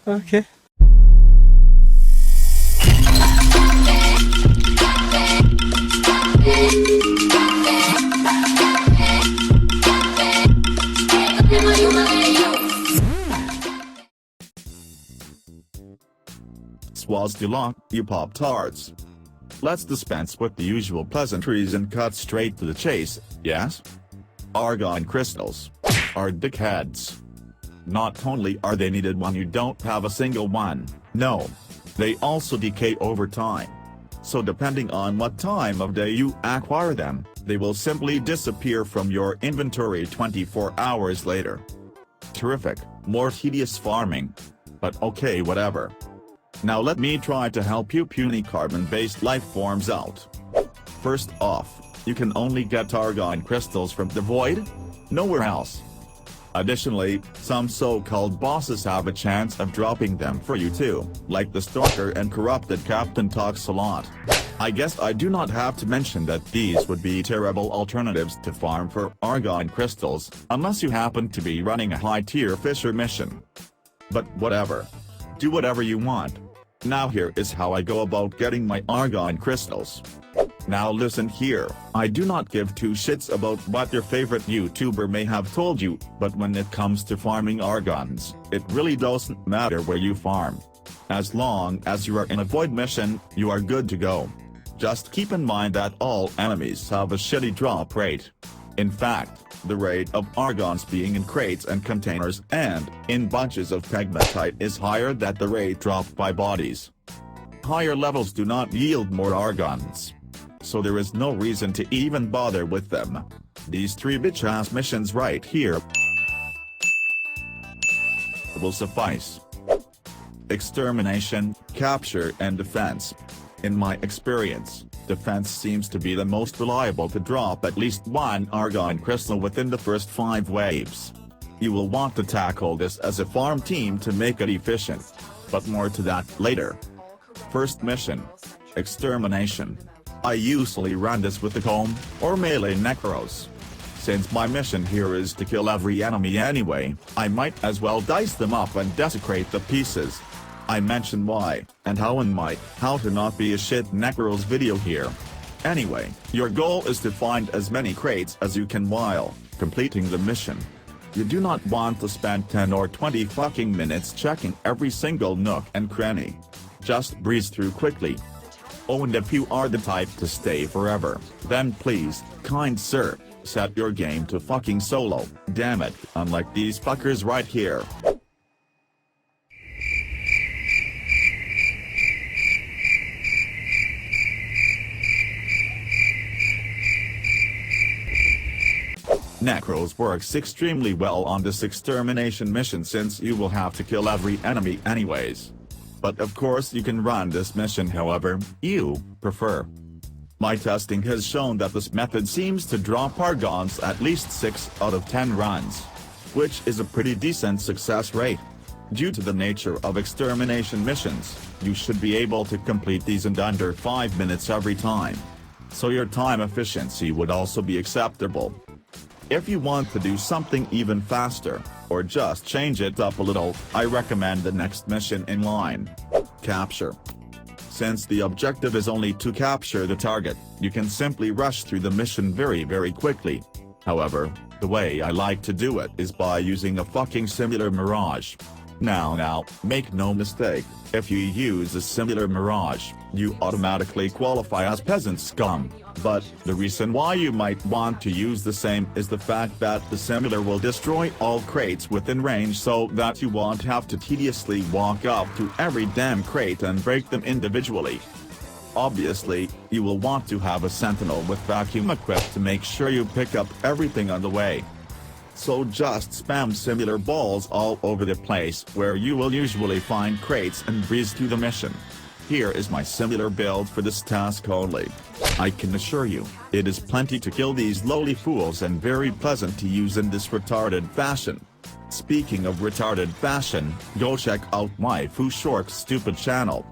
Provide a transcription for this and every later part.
Okay. Swazdilonk, you pop-tarts. Let's dispense with the usual pleasantries and cut straight to the chase, yes? Argon crystals are dickheads. Not only are they needed when you don't have a single one, no. They also decay over time. So depending on what time of day you acquire them, they will simply disappear from your inventory 24 hours later. Terrific, more tedious farming. But okay, whatever. Now let me try to help you puny carbon-based life forms out. First off, you can only get Argon crystals from the void? Nowhere else. Additionally, some so-called bosses have a chance of dropping them for you too, like the stalker and corrupted Captain Toxalot. I guess I do not have to mention that these would be terrible alternatives to farm for Argon crystals, unless you happen to be running a high-tier fisher mission. But whatever. Do whatever you want. Now here is how I go about getting my Argon crystals. Now listen here, I do not give two shits about what your favorite YouTuber may have told you, but when it comes to farming Argons, it really doesn't matter where you farm. As long as you are in a void mission, you are good to go. Just keep in mind that all enemies have a shitty drop rate. In fact, the rate of Argons being in crates and containers and in bunches of pegmatite is higher than the rate dropped by bodies. Higher levels do not yield more Argons. So there is no reason to even bother with them. These three bitch-ass missions right here will suffice. Extermination, capture and defense. In my experience, defense seems to be the most reliable to drop at least one Argon crystal within the first 5 waves. You will want to tackle this as a farm team to make it efficient. But more to that later. First mission. Extermination. I usually run this with the comb, or melee necros. Since my mission here is to kill every enemy anyway, I might as well dice them up and desecrate the pieces. I mention why, and how in my How to Not Be a Shit Necros video here. Anyway, your goal is to find as many crates as you can while completing the mission. You do not want to spend 10 or 20 fucking minutes checking every single nook and cranny. Just breeze through quickly. Oh, and if you are the type to stay forever, then please, kind sir, set your game to fucking solo, damn it, unlike these fuckers right here. Necros works extremely well on this extermination mission since you will have to kill every enemy anyways. But of course you can run this mission however you prefer. My testing has shown that this method seems to drop Argons at least 6 out of 10 runs. Which is a pretty decent success rate. Due to the nature of extermination missions, you should be able to complete these in under 5 minutes every time. So your time efficiency would also be acceptable. If you want to do something even faster, or just change it up a little, I recommend the next mission in line. Capture. Since the objective is only to capture the target, you can simply rush through the mission very quickly. However, the way I like to do it is by using a fucking similar mirage. Now, make no mistake, if you use a similar mirage, you automatically qualify as peasant scum. But the reason why you might want to use the same is the fact that the similar will destroy all crates within range so that you won't have to tediously walk up to every damn crate and break them individually. Obviously, you will want to have a sentinel with vacuum equipped to make sure you pick up everything on the way. So just spam similar balls all over the place where you will usually find crates and breeze through the mission. Here is my similar build for this task only. I can assure you, it is plenty to kill these lowly fools and very pleasant to use in this retarded fashion. Speaking of retarded fashion, go check out my Foo Shork's stupid channel.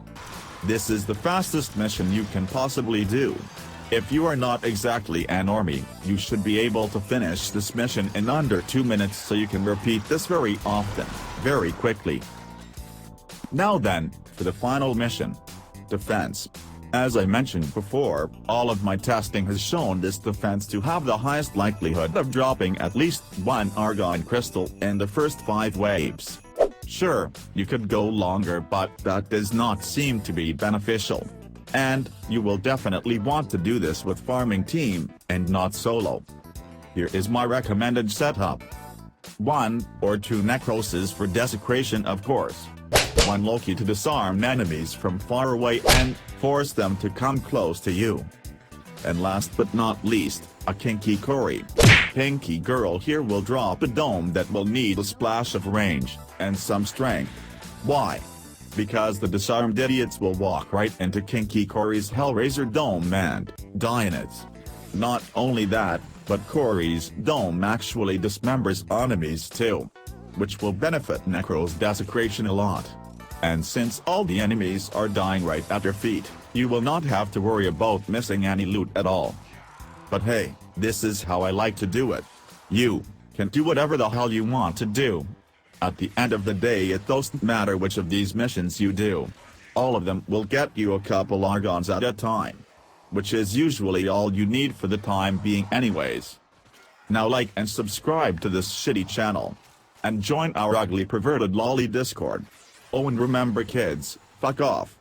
This is the fastest mission you can possibly do. If you are not exactly an normie, you should be able to finish this mission in under 2 minutes so you can repeat this very often, very quickly. Now then, for the final mission. Defense. As I mentioned before, all of my testing has shown this defense to have the highest likelihood of dropping at least one Argon crystal in the first 5 waves. Sure, you could go longer, but that does not seem to be beneficial. And you will definitely want to do this with farming team, and not solo. Here is my recommended setup. 1 or 2 necroses for desecration, of course. 1 Loki to disarm enemies from far away and force them to come close to you. And last but not least, a Kinky Cory. Pinky Girl here will drop a dome that will need a splash of range, and some strength. Why? Because the disarmed idiots will walk right into Kinky Cory's Hellraiser dome and die in it. Not only that, but Cory's dome actually dismembers enemies too, which will benefit Necro's desecration a lot. And since all the enemies are dying right at your feet, you will not have to worry about missing any loot at all. But hey, this is how I like to do it. You can do whatever the hell you want to do. At the end of the day, it doesn't matter which of these missions you do. All of them will get you a couple Argons at a time, which is usually all you need for the time being anyways. Now like and subscribe to this shitty channel. And join our ugly perverted lolly Discord. Oh, and remember kids, fuck off.